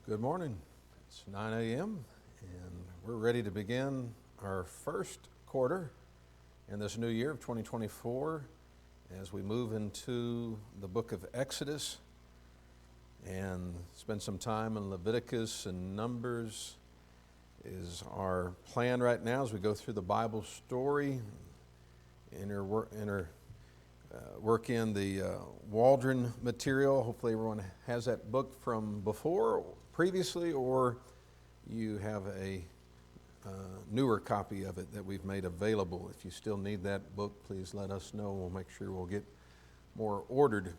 Good morning. It's 9 a.m. and we're ready to begin our first quarter in this new year of 2024 as we move into the book of Exodus and spend some time in Leviticus and Numbers is our plan right now as we go through the Bible story, work in the Waldron material. Hopefully everyone has that book from before, previously, or you have a newer copy of it that we've made available. If you still need that book, please let us know. We'll make sure we'll get more ordered.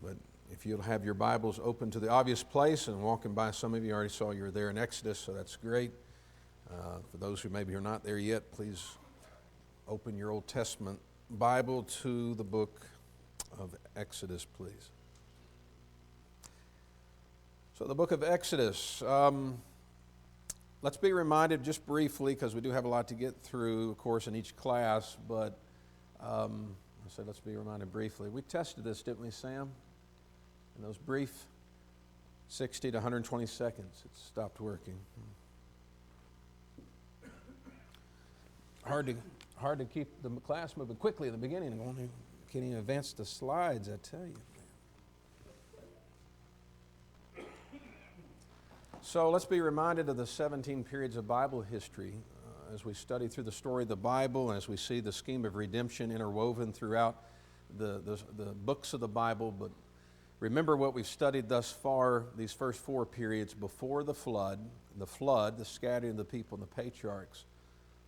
But if you'll have your Bibles open to the obvious place, and walking by, some of you already saw you were there in Exodus, so that's great. For those who maybe are not there yet, please open your Old Testament Bible to the book of Exodus, please. So the book of Exodus, let's be reminded just briefly, because we do have a lot to get through, of course, in each class, but I said let's be reminded briefly. We tested this, didn't we, Sam? In those brief 60 to 120 seconds, it stopped working. Hard to keep the class moving quickly at the beginning. Can't even advance the slides, I tell you. So let's be reminded of the 17 periods of Bible history as we study through the story of the Bible and as we see the scheme of redemption interwoven throughout the books of the Bible. But remember what we've studied thus far, these first four periods before the flood, the scattering of the people and the patriarchs.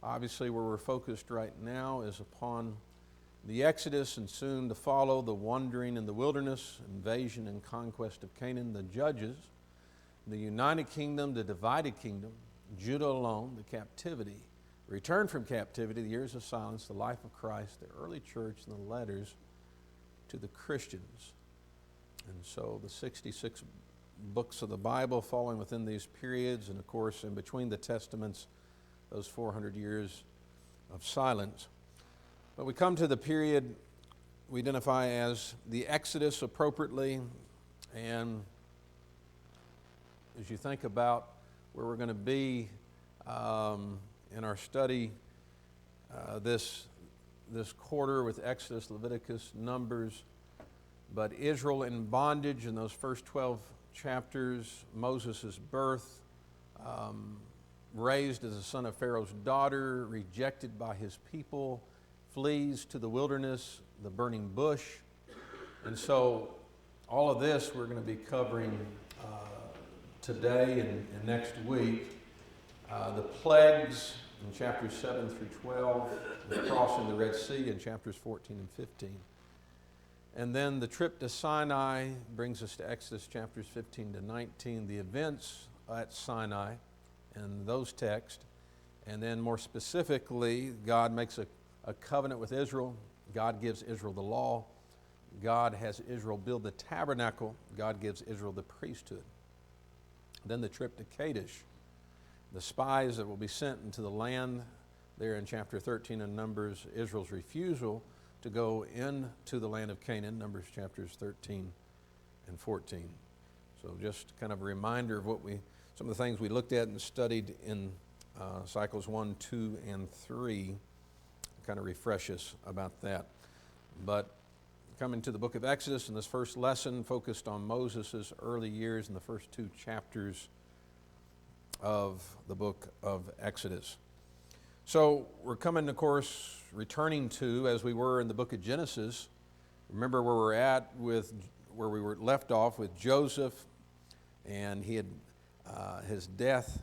Obviously, where we're focused right now is upon the Exodus and soon to follow the wandering in the wilderness, invasion and conquest of Canaan, the judges, the united kingdom, the divided kingdom, Judah alone, the captivity, return from captivity, the years of silence, the life of Christ, the early church, and the letters to the Christians. And so the 66 books of the Bible falling within these periods, and of course in between the Testaments, those 400 years of silence. But we come to the period we identify as the Exodus appropriately, and as you think about where we're going to be in our study this quarter with Exodus, Leviticus, Numbers, but Israel in bondage in those first 12 chapters, Moses' birth, raised as a son of Pharaoh's daughter, rejected by his people, flees to the wilderness, the burning bush. And so all of this we're going to be covering today and next week. The plagues in chapters 7 through 12, the crossing the Red Sea in chapters 14 and 15. And then the trip to Sinai brings us to Exodus chapters 15 to 19, the events at Sinai and those texts. And then more specifically, God makes a covenant with Israel. God gives Israel the law. God has Israel build the tabernacle. God gives Israel the priesthood. Then the trip to Kadesh, the spies that will be sent into the land there in chapter 13 of Numbers, Israel's refusal to go into the land of Canaan, Numbers chapters 13 and 14. So just kind of a reminder of some of the things we looked at and studied in cycles 1, 2, and 3, kind of refresh us about that. But coming to the book of Exodus, and this first lesson focused on Moses' early years in the first two chapters of the book of Exodus. So we're coming, of course, returning to, as we were in the book of Genesis, remember where we're at with where we were left off with Joseph, and he had his death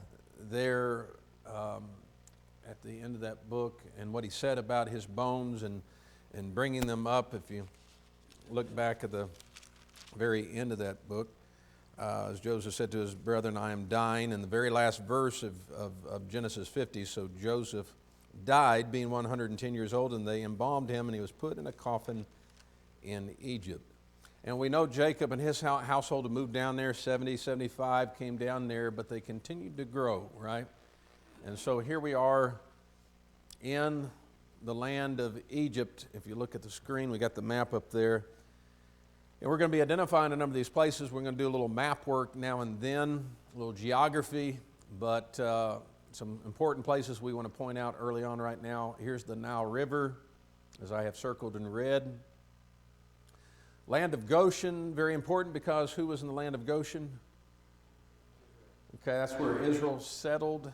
there at the end of that book, and what he said about his bones and bringing them up. If you look back at the very end of that book, as Joseph said to his brethren, I am dying, in the very last verse of Genesis 50. So Joseph died being 110 years old, and they embalmed him, and he was put in a coffin in Egypt. And we know Jacob and his household had moved down there, 70, 75 came down there, but they continued to grow, right? And so here we are in the land of Egypt. If you look at the screen, we got the map up there. And we're going to be identifying a number of these places. We're going to do a little map work now and then, a little geography, but some important places we want to point out early on right now. Here's the Nile River, as I have circled in red. Land of Goshen, very important because who was in the land of Goshen? Okay, that's where Israel settled.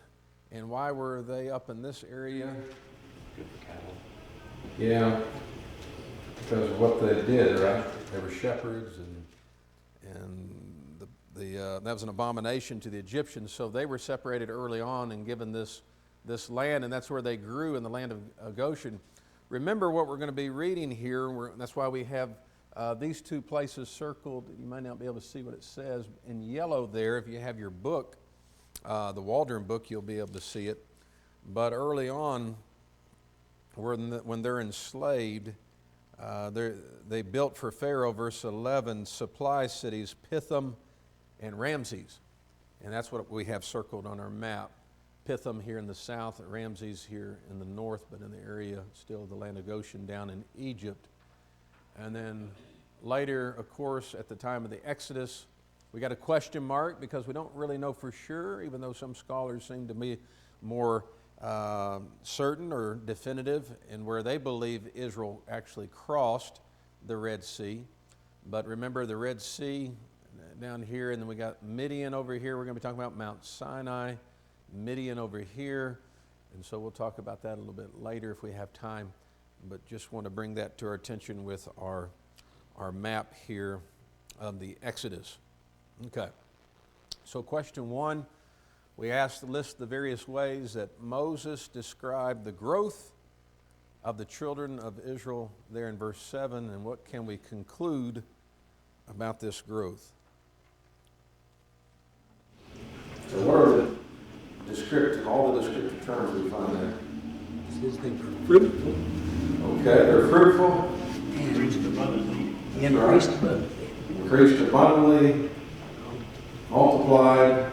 And why were they up in this area? Good for cattle. Yeah, because of what they did, right? They were shepherds, and that was an abomination to the Egyptians. So they were separated early on and given this land, and that's where they grew, in the land of Goshen. Remember what we're going to be reading here. That's why we have these two places circled. You might not be able to see what it says in yellow there. If you have your book, the Waldron book, you'll be able to see it. But early on, when they're enslaved, they built for Pharaoh, verse 11, supply cities, Pithom and Ramses. And that's what we have circled on our map. Pithom here in the south, Ramses here in the north, but in the area still of the land of Goshen down in Egypt. And then later, of course, at the time of the Exodus, we got a question mark because we don't really know for sure, even though some scholars seem to be more certain or definitive in where they believe Israel actually crossed the Red Sea. But remember the Red Sea down here, and then we got Midian over here. We're going to be talking about Mount Sinai, Midian over here, and so we'll talk about that a little bit later if we have time. But just want to bring that to our attention with our map here of the Exodus. Okay, so question one, we asked to list the various ways that Moses described the growth of the children of Israel there in verse 7, and what can we conclude about this growth? So what are the descriptive, all the descriptive terms we find there? It says they were fruitful. Okay, they're fruitful. Increased abundantly. Increased abundantly. Increased abundantly. Multiplied.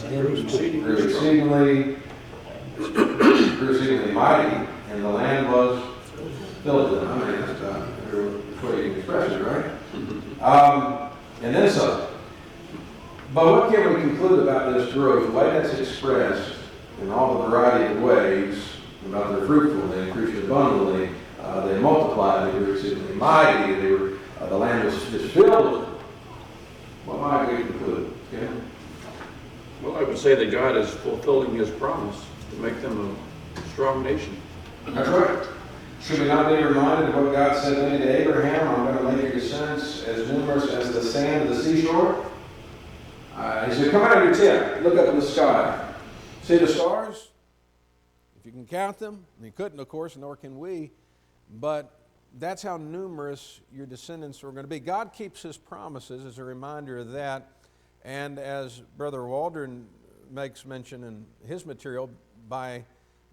Grew exceedingly mighty, and the land was filled with them. I mean, that's the way you can express it, right? And then some. But what can we conclude about this growth? The way that's expressed in all the variety of ways, about their fruitful, they increased abundantly, they multiplied, they grew exceedingly mighty, the land was just filled with them. What might we conclude? Yeah? Well, I would say that God is fulfilling His promise to make them a strong nation. That's right. Should we not be reminded of what God said to Abraham? I'm going to make your descendants as numerous as the sand of the seashore. He said, come out of your tent, look up in the sky. See the stars? If you can count them, and you couldn't, of course, nor can we, but that's how numerous your descendants are going to be. God keeps His promises as a reminder of that. And as Brother Waldron makes mention in his material, by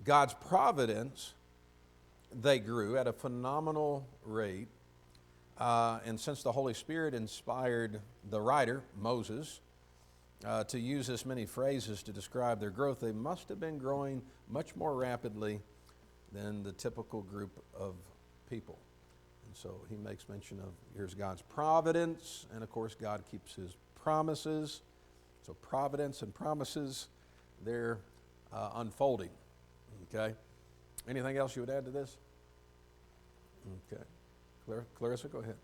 God's providence, they grew at a phenomenal rate. And since the Holy Spirit inspired the writer, Moses, to use this many phrases to describe their growth, they must have been growing much more rapidly than the typical group of people. And so he makes mention of, here's God's providence, and of course God keeps His promises. So providence and promises, they're unfolding. Okay? Anything else you would add to this? Okay. Clarissa, go ahead.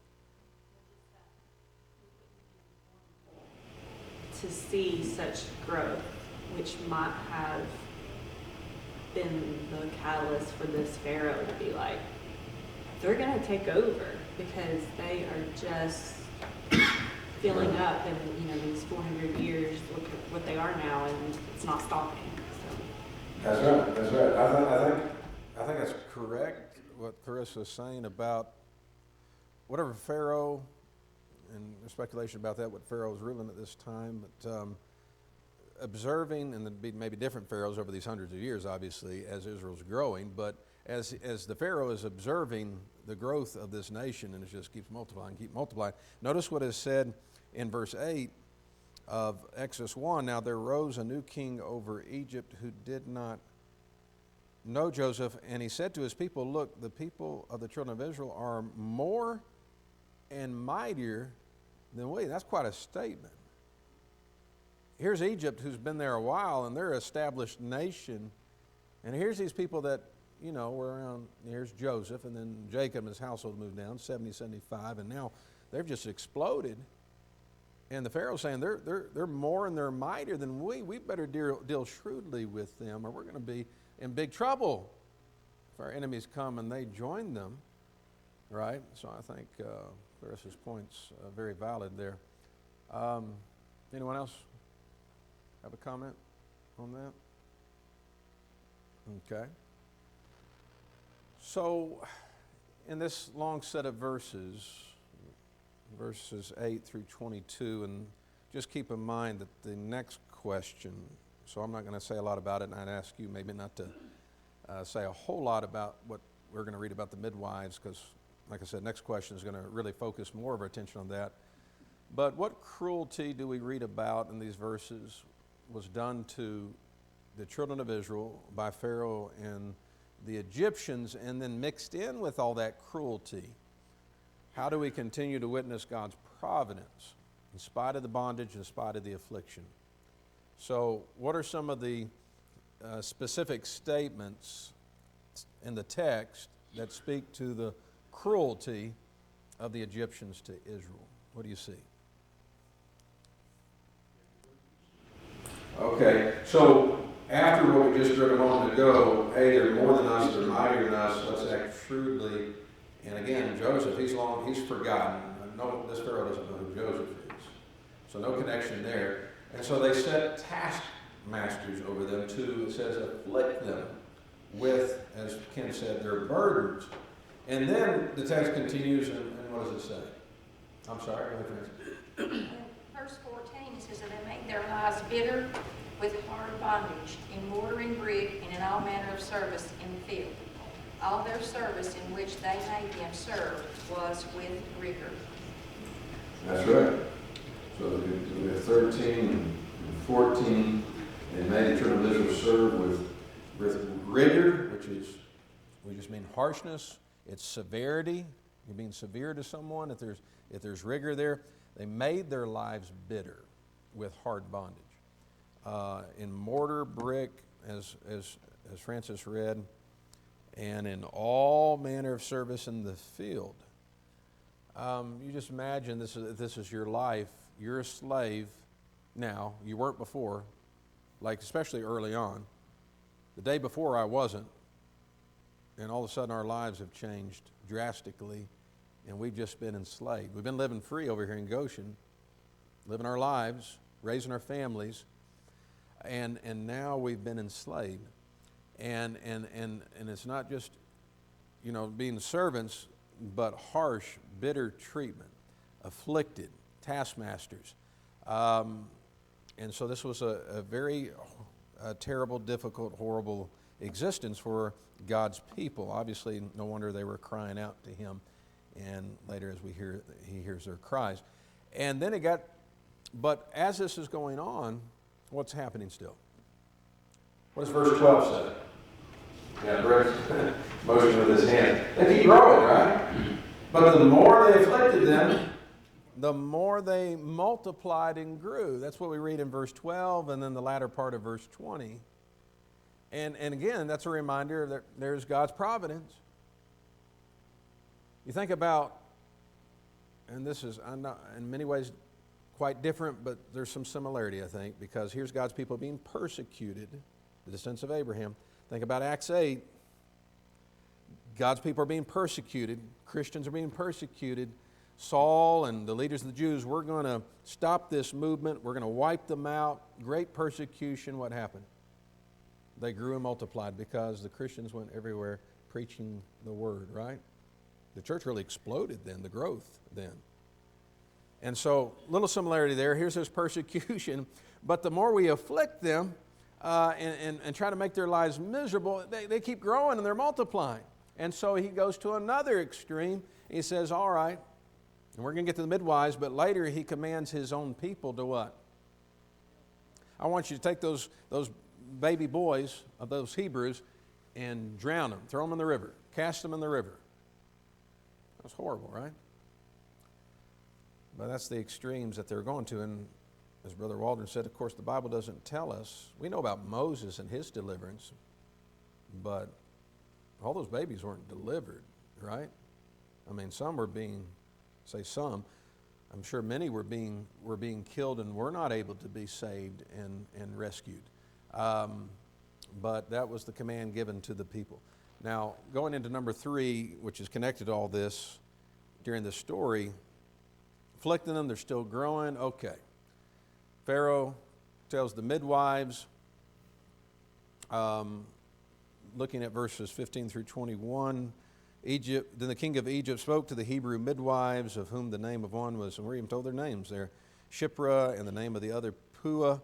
To see such growth, which might have been the catalyst for this Pharaoh to be like, they're going to take over because they are just filling up in these 400 years. Look at what they are now, and it's not stopping. So. That's right. That's right. I think that's correct. What Clarissa is saying about whatever Pharaoh, and there's speculation about that, what Pharaoh was ruling at this time, but observing, and there'd be maybe different pharaohs over these hundreds of years, obviously, as Israel's growing, but as the Pharaoh is observing the growth of this nation, and it just keep multiplying. Notice what is said in verse 8 of Exodus 1. Now there rose a new king over Egypt who did not know Joseph, and he said to his people, look, the people of the children of Israel are more and mightier than we. That's quite a statement. Here's Egypt, who's been there a while, and they're an established nation. And here's these people that, were around. Here's Joseph, and then Jacob and his household moved down, 70, 75, and now they've just exploded. And the Pharaoh's saying they're more and they're mightier than we. We better deal shrewdly with them, or we're going to be in big trouble if our enemies come and they join them, right? So I think Clarissa's point's very valid there. Anyone else have a comment on that? Okay. So in this long set of verses 8 through 22, and just keep in mind that the next question, so I'm not going to say a lot about it, and I'd ask you maybe not to say a whole lot about what we're going to read about the midwives, because like I said, next question is going to really focus more of our attention on that. But what cruelty do we read about in these verses was done to the children of Israel by Pharaoh and the Egyptians, and then mixed in with all that cruelty? How do we continue to witness God's providence in spite of the bondage, in spite of the affliction? So what are some of the specific statements in the text that speak to the cruelty of the Egyptians to Israel? What do you see? Okay, so after what we just read a moment ago, hey, they're more than us, they're mightier than us, let's act shrewdly. And again, Joseph, he's forgotten. No, this Pharaoh doesn't know who Joseph is. So no connection there. And so they set taskmasters over them to, it says, afflict them with, as Ken said, their burdens. And then the text continues, and what does it say? I'm sorry, go ahead, Francis. In verse 14, it says that they make their lives bitter with hard bondage, in mortar and brick, and in all manner of service in the field. All their service in which they made them serve was with rigor. That's right. So we have 13 and 14, and made the children of Israel serve with rigor, which is, we just mean harshness. It's severity. You're being severe to someone. If there's rigor there, they made their lives bitter with hard bondage. In mortar, brick, as Francis read, and in all manner of service in the field. You just imagine this is your life. You're a slave now. You weren't before, like especially early on. The day before I wasn't. And all of a sudden our lives have changed drastically, and we've just been enslaved. We've been living free over here in Goshen, living our lives, raising our families, and now we've been enslaved. And it's not just, being servants, but harsh, bitter treatment, afflicted, taskmasters. And so this was a very terrible, difficult, horrible existence for God's people. Obviously, no wonder they were crying out to him. And later, as he hears their cries. And then but as this is going on, what's happening still? What does verse 12 say? Yeah, Brett's motion with his hand. They keep growing, right? But the more they afflicted them, the more they multiplied and grew. That's what we read in verse 12 and then the latter part of verse 20. And again, that's a reminder that there's God's providence. You think about, and this is in many ways quite different, but there's some similarity, I think, because here's God's people being persecuted, the descendants of Abraham. Think about Acts 8. God's people are being persecuted. Christians are being persecuted. Saul and the leaders of the Jews, we're going to stop this movement. We're going to wipe them out. Great persecution. What happened? They grew and multiplied because the Christians went everywhere preaching the word, right? The church really exploded then, the growth then. And so, little similarity there. Here's this persecution. But the more we afflict them and try to make their lives miserable, they keep growing and they're multiplying. And so he goes to another extreme. He says, all right, and we're going to get to the midwives, but later he commands his own people to what? I want you to take those baby boys of those Hebrews and drown them, throw them in the river, cast them in the river. That's horrible, right? But that's the extremes that they're going to. And as Brother Waldron said, of course, the Bible doesn't tell us. We know about Moses and his deliverance, but all those babies weren't delivered, right? I mean, some were being, say some, I'm sure many were being killed and were not able to be saved and rescued. But that was the command given to the people. Now, going into number 3, which is connected to all this during the story, afflicting them, they're still growing. Okay. Pharaoh tells the midwives, looking at verses 15 through 21, then the king of Egypt spoke to the Hebrew midwives, of whom the name of one was, and we're even told their names there, Shiphrah, and the name of the other Puah.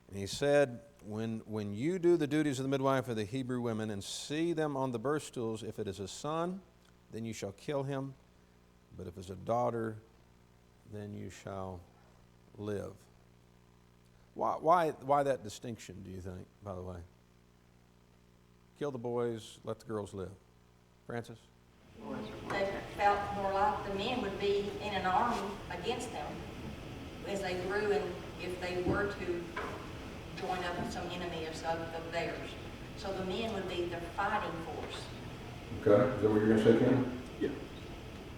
And he said, when you do the duties of the midwife of the Hebrew women and see them on the birth stools, if it is a son, then you shall kill him. But if it's a daughter, then you shall live. Why that distinction, do you think, by the way? Kill the boys, let the girls live. Francis? They felt more like the men would be in an army against them as they grew, and if they were to join up with some enemy of theirs. So the men would be their fighting force. Okay, is that what you're going to say, Ken? Yeah.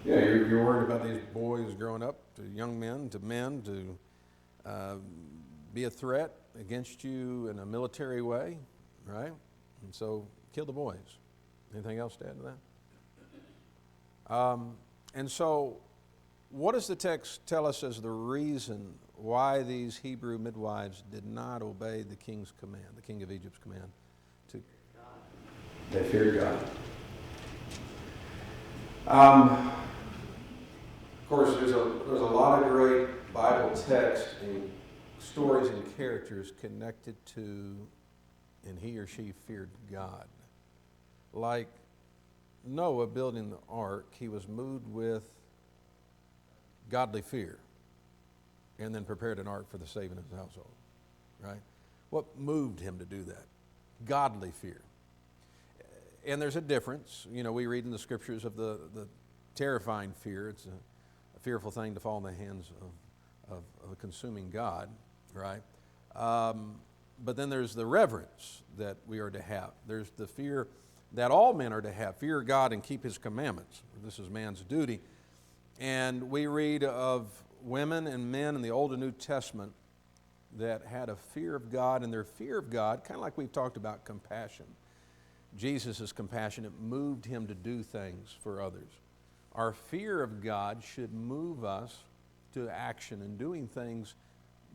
Yeah, you're worried about these boys growing up to young men, to be a threat against you in a military way, right? And so kill the boys. Anything else to add to that? And so what does the text tell us as the reason why these Hebrew midwives did not obey the king's command, the king of Egypt's command? They feared God. Of course, there's a lot of great Bible text and stories and characters connected to, and he or she feared God. Like Noah building the ark, he was moved with godly fear and then prepared an ark for the saving of his household, right? What moved him to do that? Godly fear. And there's a difference. You know, we read in the scriptures of the terrifying fear. It's a fearful thing to fall in the hands of a consuming God, right? But then there's the reverence that we are to have. There's the fear that all men are to have. Fear God and keep his commandments. This is man's duty. And we read of women and men in the Old and New Testament that had a fear of God, and their fear of God, kind of like we've talked about compassion. Jesus' compassion, it moved him to do things for others. Our fear of God should move us to action and doing things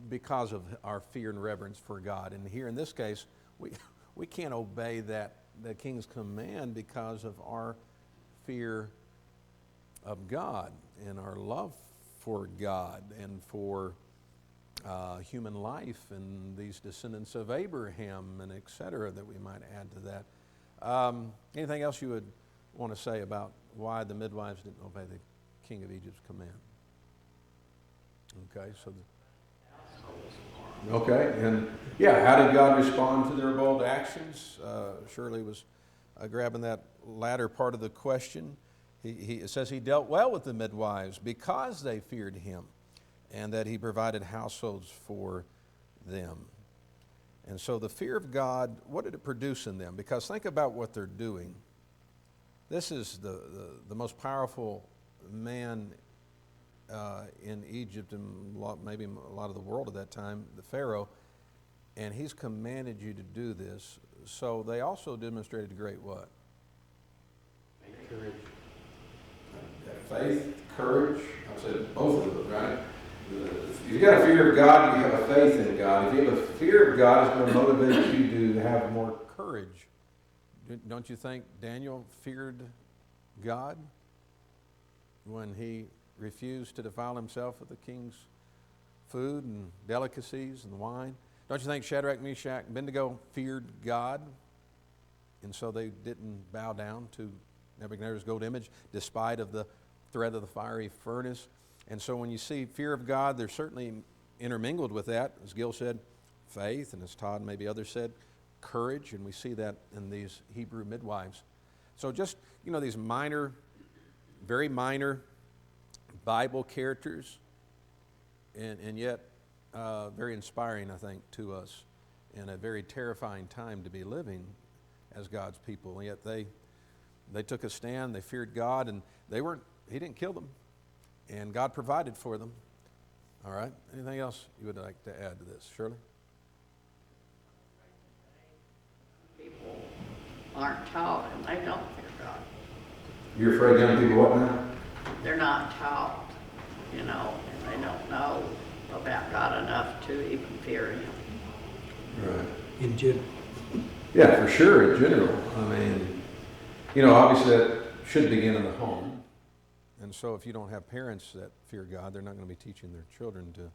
because of our fear and reverence for God. And here in this case, we can't obey the king's command because of our fear of God and our love for God and for human life and these descendants of Abraham and et cetera that we might add to that. Anything else you would want to say about why the midwives didn't obey the king of Egypt's command? Okay, and yeah, how did God respond to their bold actions? Shirley was grabbing that latter part of the question. It says he dealt well with the midwives because they feared him and that he provided households for them. And so the fear of God, what did it produce in them? Because think about what they're doing. This is the most powerful man in Egypt and maybe a lot of the world at that time, the Pharaoh, and he's commanded you to do this. So they also demonstrated great what? Courage. Faith, courage. I said both of those, right? If you've got a fear of God, you have a faith in God. If you have a fear of God, it's going to motivate you to have more courage. Don't you think Daniel feared God when he refused to defile himself with the king's food and delicacies and wine? Don't you think Shadrach, Meshach, and Abednego feared God, and so they didn't bow down to Nebuchadnezzar's gold image despite of the threat of the fiery furnace? And so when you see fear of God, there's certainly intermingled with that, as Gil said, faith, and as Todd and maybe others said, courage, and we see that in these Hebrew midwives. So just, these minor, very minor Bible characters and yet very inspiring, I think, to us, and a very terrifying time to be living as God's people. And yet they took a stand, they feared God, and he didn't kill them, and God provided for them. All right, anything else you would like to add to this, Shirley? People aren't taught and they don't fear God. You're afraid young people what now? They're not taught, and they don't know about God enough to even fear Him. Right. In general. Yeah, for sure, in general. I mean, obviously that should begin in the home. And so if you don't have parents that fear God, they're not going to be teaching their children to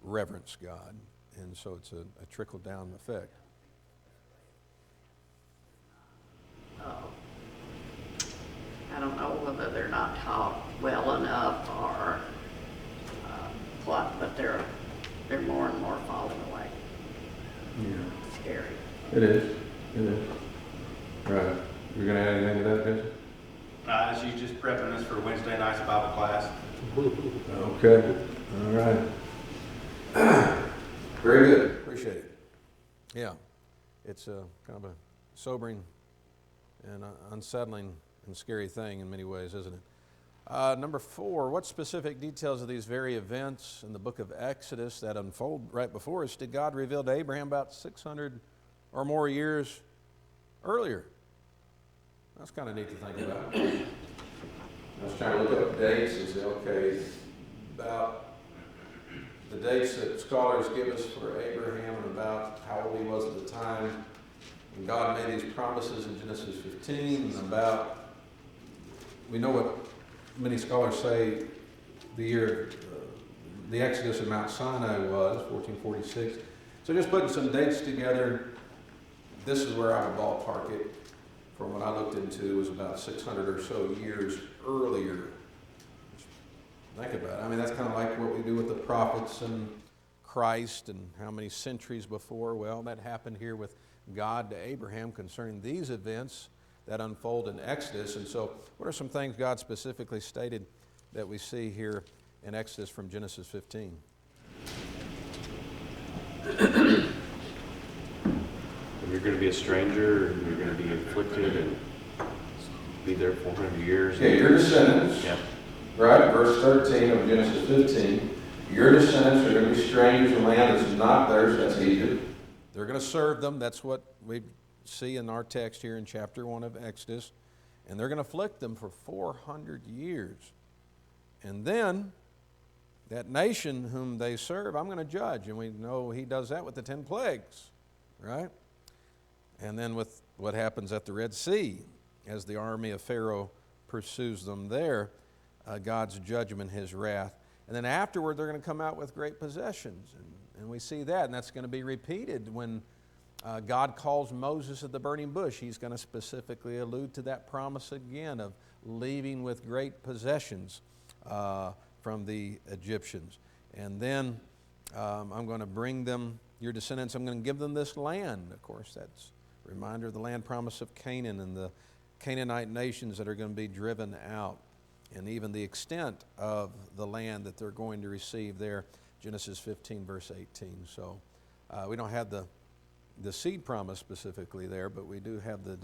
reverence God. And so it's a trickle-down effect. I don't know whether they're not taught well enough or what, but they're more and more falling away. Yeah. It's scary. It is. Right. You're going to add anything to that, Jason? She's just prepping us for Wednesday night's Bible class. Okay. All right. Very good. Appreciate it. Yeah. It's a kind of a sobering and unsettling and scary thing in many ways, isn't it? Number 4, what specific details of these very events in the book of Exodus that unfold right before us did God reveal to Abraham about 600 or more years earlier? That's kind of neat to think about. I was trying to look up dates and say, okay, about the dates that scholars give us for Abraham and about how old he was at the time. And God made these promises in Genesis 15 and about, we know what many scholars say the year the Exodus of Mount Sinai was, 1446. So just putting some dates together, this is where I would ballpark it. From what I looked into, was about 600 or so years earlier. Think about it. I mean, that's kind of like what we do with the prophets and Christ and how many centuries before. Well, that happened here with God to Abraham concerning these events that unfold in Exodus. And so what are some things God specifically stated that we see here in Exodus from Genesis 15? You're going to be a stranger, and you're going to be afflicted, and be there 400 years. Yeah, your descendants, Yeah. right? Verse 13 of Genesis 15. Your descendants are going to be strangers in land that's not theirs, that's Egypt. They're going to serve them. That's what we see in our text here in chapter 1 of Exodus. And they're going to afflict them for 400 years. And then, that nation whom they serve, I'm going to judge. And we know he does that with the 10 plagues, right? And then with what happens at the Red Sea, as the army of Pharaoh pursues them there, God's judgment, his wrath. And then afterward, they're going to come out with great possessions. And we see that, and that's going to be repeated when God calls Moses at the burning bush. He's going to specifically allude to that promise again of leaving with great possessions from the Egyptians. And then I'm going to bring them, your descendants, I'm going to give them this land. Of course, that's a reminder of the land promise of Canaan and the Canaanite nations that are going to be driven out, and even the extent of the land that they're going to receive there, Genesis 15, verse 18. So we don't have the seed promise specifically there, but we do have the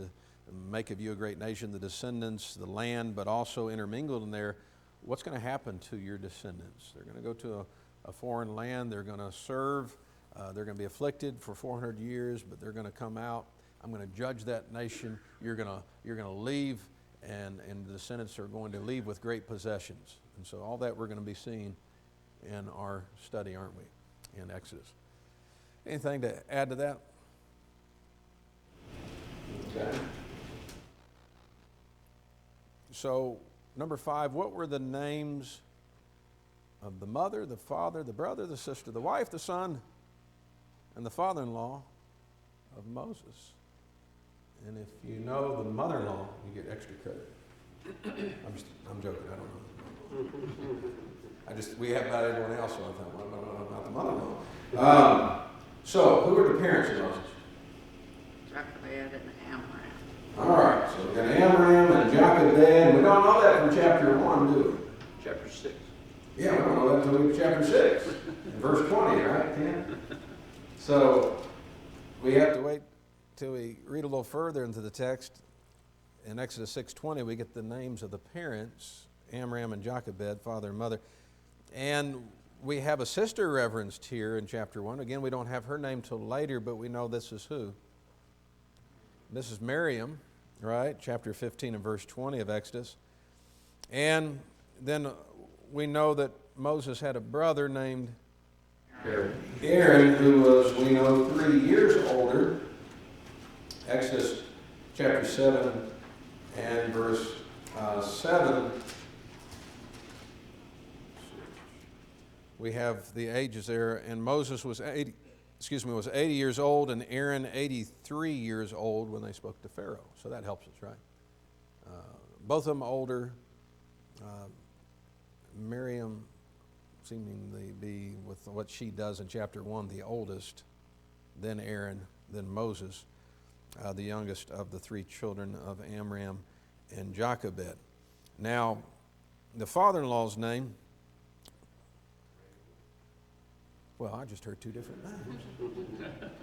make of you a great nation, the descendants, the land, but also intermingled in there, what's going to happen to your descendants? They're going to go to a foreign land, they're going to serve, they're going to be afflicted for 400 years, but they're going to come out. I'm going to judge that nation. You're going to leave, and the descendants are going to leave with great possessions. And so all that we're going to be seeing in our study, aren't we, in Exodus. Anything to add to that? Okay. So, number 5, what were the names of the mother, the father, the brother, the sister, the wife, the son, and the father-in-law of Moses? And if you know the mother-in-law, you get extra credit. I'm joking, I don't know. We have about everyone else, so I thought, what about the mother-in-law? So, who were the parents of Moses? Jochebed and Amram. All right, so we got Amram and Jochebed. We don't know that from chapter 1, do we? Chapter 6. Yeah, we don't know wait until we get chapter 6, verse 20, right, Ken? So we have to wait till we read a little further into the text. In Exodus 6:20, we get the names of the parents, Amram and Jochebed, father and mother. And we have a sister referenced here in chapter 1. Again, we don't have her name till later, but we know this is who? This is Miriam, right? Chapter 15 and verse 20 of Exodus. And then we know that Moses had a brother named Aaron, who was, we know, 3 years older. Exodus chapter 7 and verse 7. We have the ages there, and Moses was 80 years old, and Aaron 83 years old when they spoke to Pharaoh. So that helps us, right? Both of them older. Miriam seemingly be, with what she does in chapter 1, the oldest, then Aaron, then Moses, the youngest of the 3 children of Amram and Jochebed. Now, the father-in-law's name, well, I just heard 2 different names.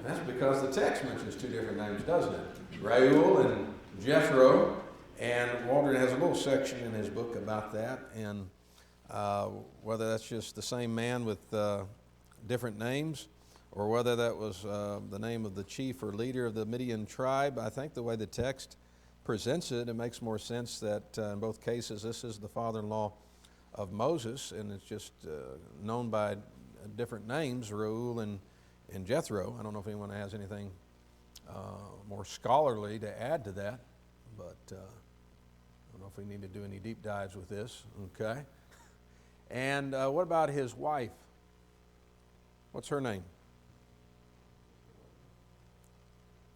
That's because the text mentions 2 different names, doesn't it? Reuel and Jethro. And Waldron has a little section in his book about that, and whether that's just the same man with different names, or whether that was the name of the chief or leader of the Midian tribe. I think the way the text presents it, it makes more sense that in both cases this is the father-in-law of Moses, and it's just known by different names, Reuel and Jethro. I don't know if anyone has anything more scholarly to add to that, but I don't know if we need to do any deep dives with this. Okay. And what about his wife? What's her name?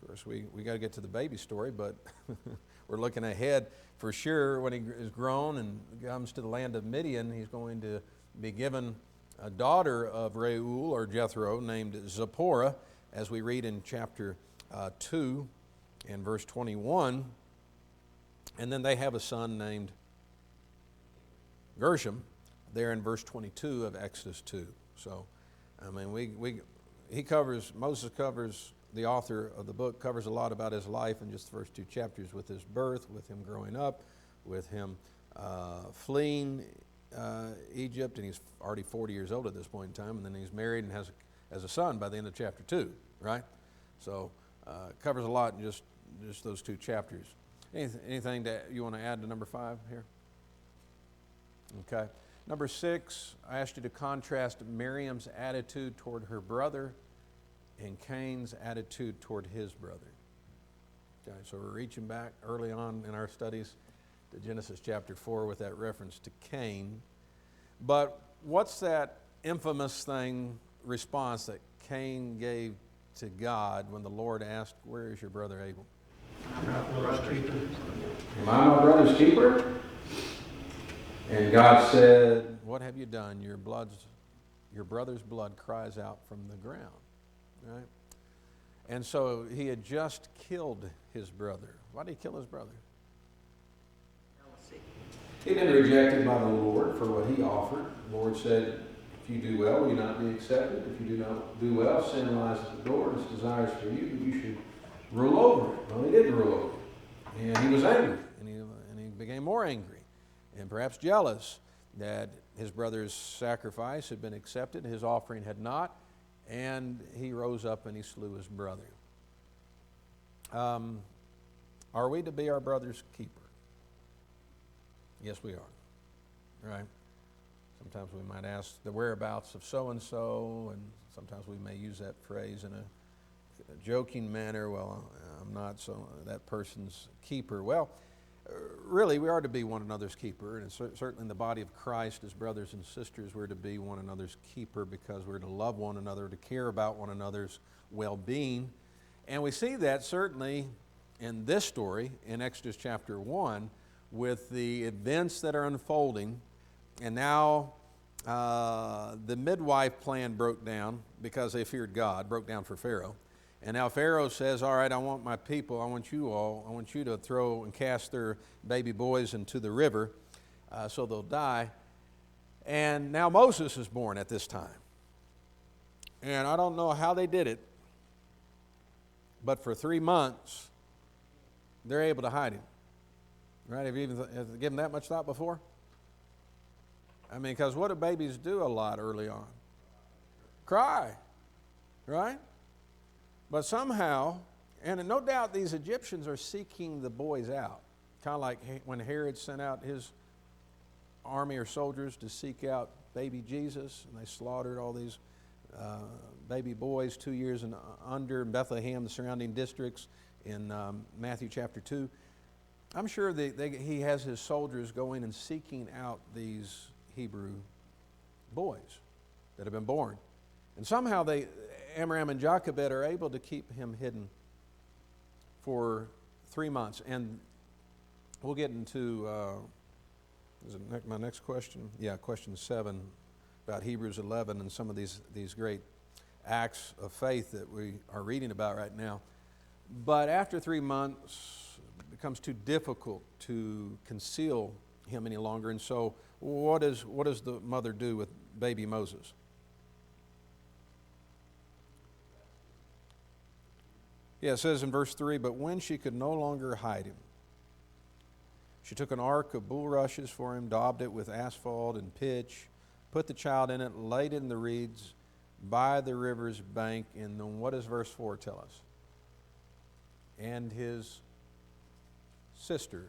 Of course, we got to get to the baby story, but we're looking ahead for sure. When he is grown and comes to the land of Midian, he's going to be given a daughter of Reuel or Jethro named Zipporah, as we read in chapter 2 and verse 21. And then they have a son named Gershom there in verse 22 of Exodus 2. So, I mean, Moses covers, the author of the book covers a lot about his life in just the first 2 chapters, with his birth, with him growing up, with him fleeing Egypt, and he's already 40 years old at this point in time, and then he's married and has a son by the end of chapter 2, right? So covers a lot in just those 2 chapters. Anything that you want to add to number 5 here? Okay. Number 6, I asked you to contrast Miriam's attitude toward her brother and Cain's attitude toward his brother. Okay, so we're reaching back early on in our studies to Genesis chapter 4 with that reference to Cain. But what's that infamous response that Cain gave to God when the Lord asked, "Where is your brother Abel?" Am I my brother's keeper? And God said, "What have you done? Your brother's blood cries out from the ground." Right? And so he had just killed his brother. Why did he kill his brother? He'd been rejected by the Lord for what he offered. The Lord said, "If you do well, will you not be accepted? If you do not do well, sin lies at the door, and its desires for you, but you should rule over it." Well, he didn't rule over it. And he was angry, and he became more angry, and perhaps jealous that his brother's sacrifice had been accepted, his offering had not, and he rose up and he slew his brother. Are we to be our brother's keeper? Yes, we are. Right? Sometimes we might ask the whereabouts of so-and-so, and sometimes we may use that phrase in a joking manner. Well, I'm not that person's keeper. Well, really, we are to be one another's keeper, and certainly in the body of Christ, as brothers and sisters, we're to be one another's keeper because we're to love one another, to care about one another's well-being. And we see that certainly in this story in Exodus chapter 1 with the events that are unfolding. And now the midwife plan broke down because they feared God, broke down for Pharaoh. And now Pharaoh says, "All right, I want my people, I want you to throw and cast their baby boys into the river so they'll die." And now Moses is born at this time. And I don't know how they did it, but for 3 months, they're able to hide him. Right? Have you even given that much thought before? I mean, because what do babies do a lot early on? Cry. Right? But somehow, and no doubt these Egyptians are seeking the boys out. Kind of like when Herod sent out his army or soldiers to seek out baby Jesus, and they slaughtered all these baby boys 2 years and under in Bethlehem, the surrounding districts in Matthew chapter 2. I'm sure he has his soldiers going and seeking out these Hebrew boys that have been born. And somehow Amram and Jochebed are able to keep him hidden for 3 months. And we'll get into, is it my next question? Yeah, question 7 about Hebrews 11 and some of these great acts of faith that we are reading about right now. But after 3 months, it becomes too difficult to conceal him any longer. And so what does the mother do with baby Moses? Yeah, it says in verse 3, but when she could no longer hide him, she took an ark of bulrushes for him, daubed it with asphalt and pitch, put the child in it, laid it in the reeds by the river's bank. And then what does verse 4 tell us? And his sister,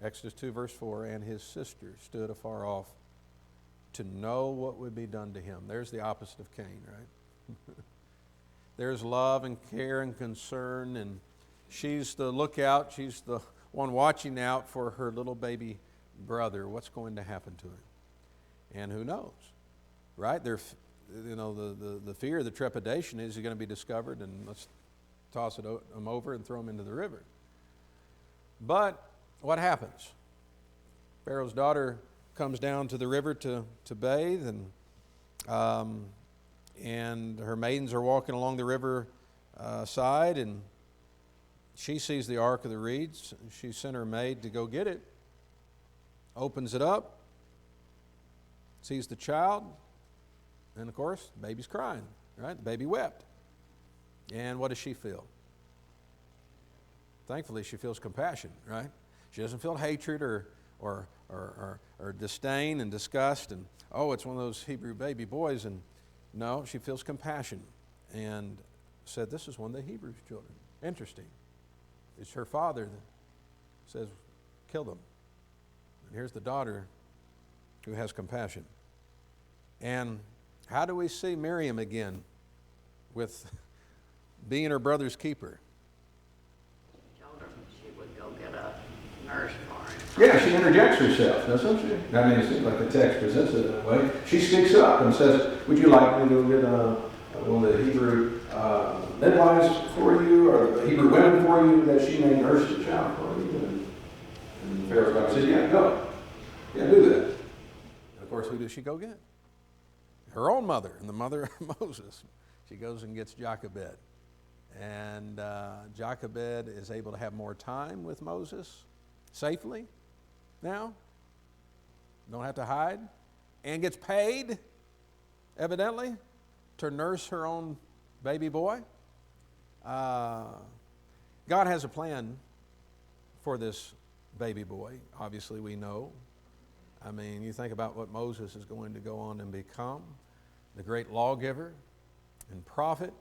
Exodus 2 verse 4, and his sister stood afar off to know what would be done to him. There's the opposite of Cain, right? There's love and care and concern, and she's the lookout. She's the one watching out for her little baby brother. What's going to happen to him? And who knows, right? The fear, the trepidation is he's going to be discovered, and let's toss him over and throw him into the river. But what happens? Pharaoh's daughter comes down to the river to bathe, and her maidens are walking along the river side, and she sees the ark of the reeds. She sent her maid to go get it, opens it up, sees the child, and of course, the baby's crying, right? The baby wept. And what does she feel? Thankfully, she feels compassion, right? She doesn't feel hatred or disdain and disgust and, oh, it's one of those Hebrew baby boys. And no, she feels compassion and said, this is one of the Hebrew children. Interesting. It's her father that says, kill them. And here's the daughter who has compassion. And how do we see Miriam again with being her brother's keeper? Told her she would go get a nurse for him. Yeah, she interjects herself, doesn't she? I mean, it seems like the text presents it that way. She speaks up and says, would you like me to get one of the Hebrew midwives for you, or the Hebrew women for you, that she may nurse the child for you? And Pharaoh's daughter said, yeah, go. Yeah, do that. And of course, who does she go get? Her own mother, and the mother of Moses. She goes and gets Jochebed. And Jochebed is able to have more time with Moses safely now. Don't have to hide. And gets paid, evidently, to nurse her own baby boy. God has a plan for this baby boy. Obviously, we know. I mean, you think about what Moses is going to go on and become, the great lawgiver and prophet,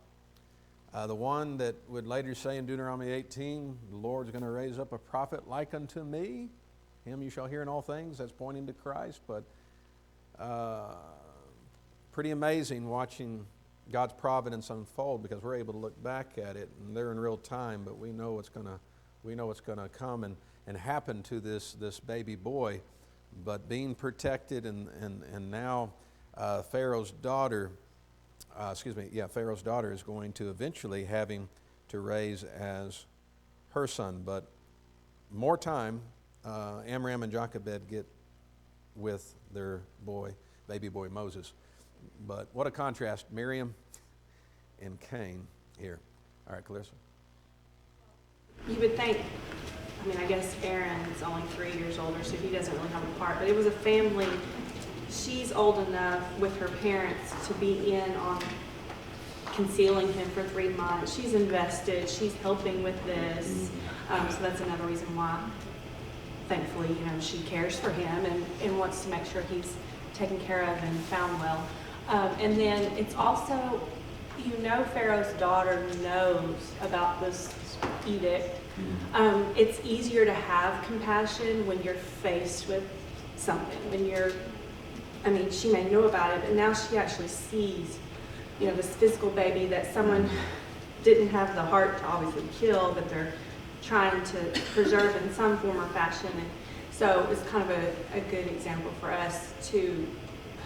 the one that would later say in Deuteronomy 18, the Lord's going to raise up a prophet like unto me. Him you shall hear in all things. That's pointing to Christ. But pretty amazing watching God's providence unfold, because we're able to look back at it, and they're in real time, but we know what's going to come and happen to this baby boy. But being protected, and now Pharaoh's daughter, Pharaoh's daughter is going to eventually have him to raise as her son. But more time, Amram and Jochebed get with their baby boy Moses. But what a contrast, Miriam and Cain here. All right, Clarissa. You would think, I mean, I guess Aaron's only 3 years older, so he doesn't really have a part, but it was a family she's old enough with her parents to be in on concealing him for 3 months. She's invested. She's helping with this. So that's another reason why, thankfully, she cares for him and wants to make sure he's taken care of and found well. And then it's also, Pharaoh's daughter knows about this edict. It's easier to have compassion when you're faced with something. She may know about it, but now she actually sees, this physical baby that someone didn't have the heart to obviously kill, but they're trying to preserve in some form or fashion. And so it's kind of a good example for us to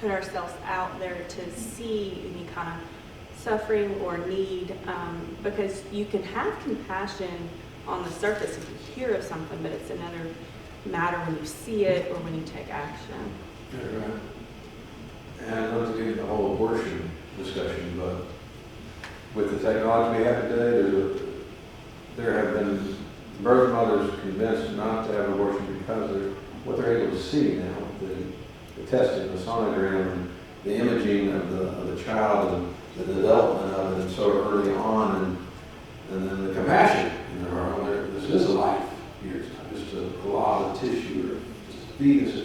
put ourselves out there to see any kind of suffering or need, because you can have compassion on the surface if you hear of something, but it's another matter when you see it or when you take action. Yeah, right. And not to get into the whole abortion discussion, but with the technology we have today, there have been birth mothers convinced not to have abortion because of what they're able to see now, the testing, the sonogram, and the imaging of the child and the development of it, and so early on, and then the compassion in their heart. This is a life here. It's not just a glob of tissue or just a fetus.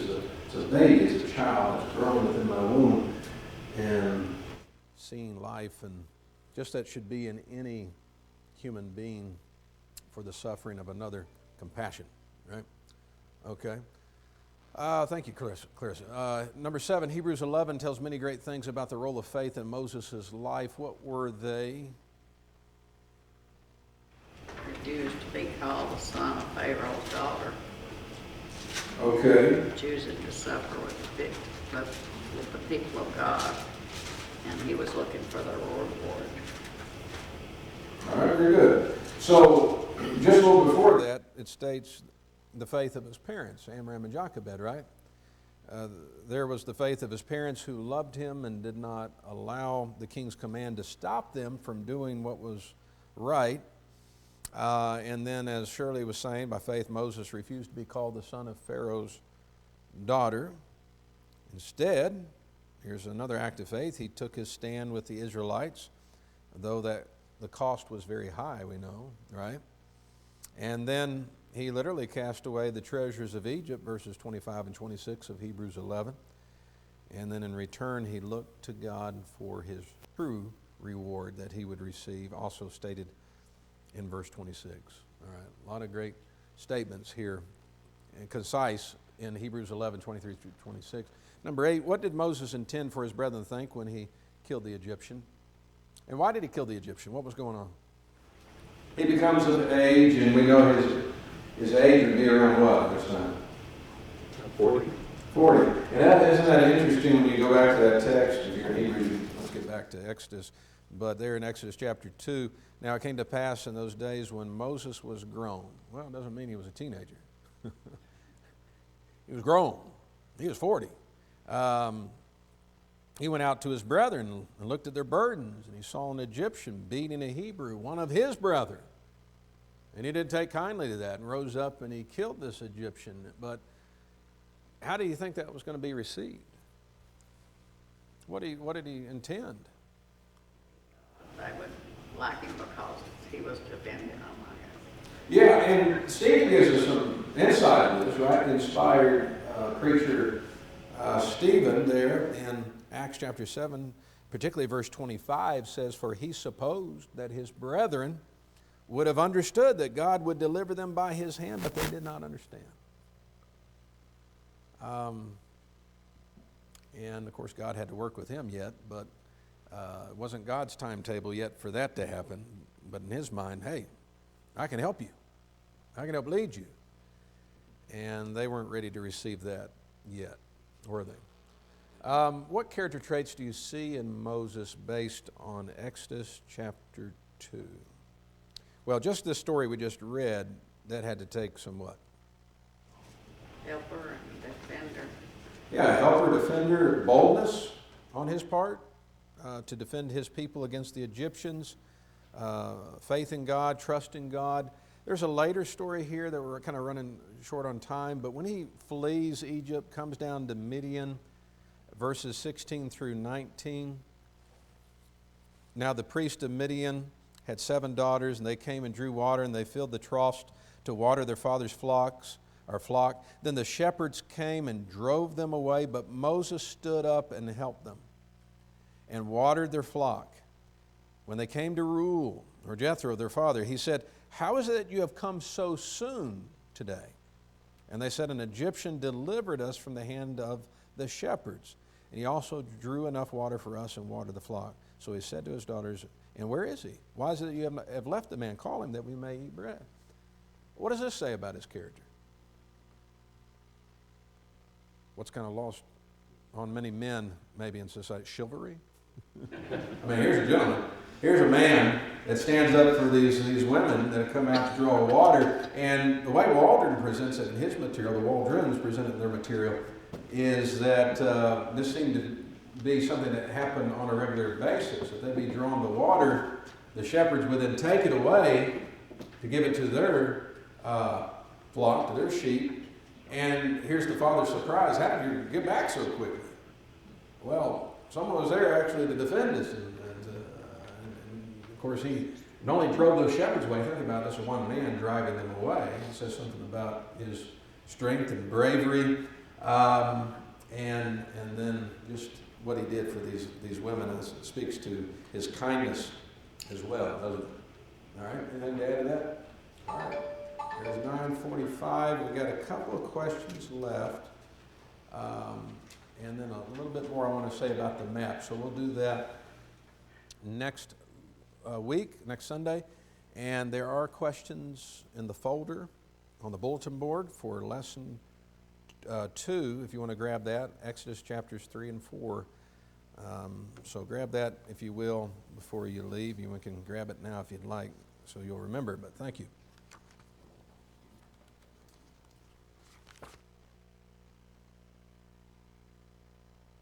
It's a baby. It's a child that's grown within my womb. And seeing life, and just that should be in any human being for the suffering of another, compassion, right? Okay. Thank you, Clarissa. Number 7, Hebrews 11 tells many great things about the role of faith in Moses' life. What were they? Refused to be called the son of Pharaoh's daughter. Okay. Choosing to suffer with the people of God, and he was looking for the reward. All right, very good. So, just a little before that, it states the faith of his parents, Amram and Jochebed, right? There was the faith of his parents who loved him and did not allow the king's command to stop them from doing what was right. And then, as Shirley was saying, by faith Moses refused to be called the son of Pharaoh's daughter. Instead, here's another act of faith. He took his stand with the Israelites, though that the cost was very high, we know, right? And then he literally cast away the treasures of Egypt, verses 25 and 26 of Hebrews 11. And then in return, he looked to God for his true reward that he would receive, also stated in verse 26. All right, a lot of great statements here, and concise in Hebrews 11, 23 through 26. Number 8, what did Moses intend for his brethren to think when he killed the Egyptian? And why did he kill the Egyptian? What was going on? He becomes of age, and we know his age would be around what this time? 40. 40. And isn't that interesting when you go back to that text? If you're in Hebrews, let's get back to Exodus. But there in Exodus chapter 2, now it came to pass in those days when Moses was grown. Well, it doesn't mean he was a teenager. He was grown. He was 40. He went out to his brethren and looked at their burdens, and he saw an Egyptian beating a Hebrew, one of his brethren. And he didn't take kindly to that and rose up and he killed this Egyptian. But how do you think that was going to be received? What did he intend? They would like him because he was defending them, I guess. Yeah, and Stephen gives us some insight on this, right? Inspired preacher Stephen there in Acts chapter 7, particularly verse 25, says, "For he supposed that his brethren would have understood that God would deliver them by his hand, but they did not understand." And of course, God had to work with him yet, but it wasn't God's timetable yet for that to happen. But in his mind, hey, I can help you. I can help lead you. And they weren't ready to receive that yet, were they? What character traits do you see in Moses based on Exodus chapter 2? Well, just this story we just read, that had to take some what? Helper and defender. Yeah, helper, defender, boldness on his part to defend his people against the Egyptians, faith in God, trust in God. There's a later story here that we're kind of running short on time, but when he flees Egypt, comes down to Midian, verses 16 through 19. Now the priest of Midian had 7 daughters, and they came and drew water, and they filled the troughs to water their father's flock. Then the shepherds came and drove them away, but Moses stood up and helped them and watered their flock. When they came to Reuel, or Jethro, their father, he said, "How is it that you have come so soon today?" And they said, "An Egyptian delivered us from the hand of the shepherds, and he also drew enough water for us and watered the flock." So he said to his daughters, "And where is he? Why is it that you have left the man? Call him that we may eat bread." What does this say about his character? What's kind of lost on many men, maybe in society? Chivalry? I mean, here's a gentleman. Here's a man that stands up for these women that have come out to draw water. And the way Waldron presents it in his material, the Waldrons present it in their material, is that this seemed to be something that happened on a regular basis. If they'd be drawn to water, the shepherds would then take it away to give it to their flock, to their sheep. And here's the father's surprise: "How did you get back so quickly?" Well, someone was there actually to defend us. And of course, he not only drove those shepherds away, think about this, one man driving them away. It says something about his strength and bravery, and then just what he did for these women. It speaks to his kindness as well, doesn't it? All right, anything to add to that? All right. There's 9:45. We've got a couple of questions left. And then a little bit more I want to say about the map. So we'll do that next week, next Sunday. And there are questions in the folder on the bulletin board for lesson 2, if you want to grab that, Exodus chapters 3 and 4. So grab that, if you will, before you leave. You can grab it now if you'd like, so you'll remember it, but thank you.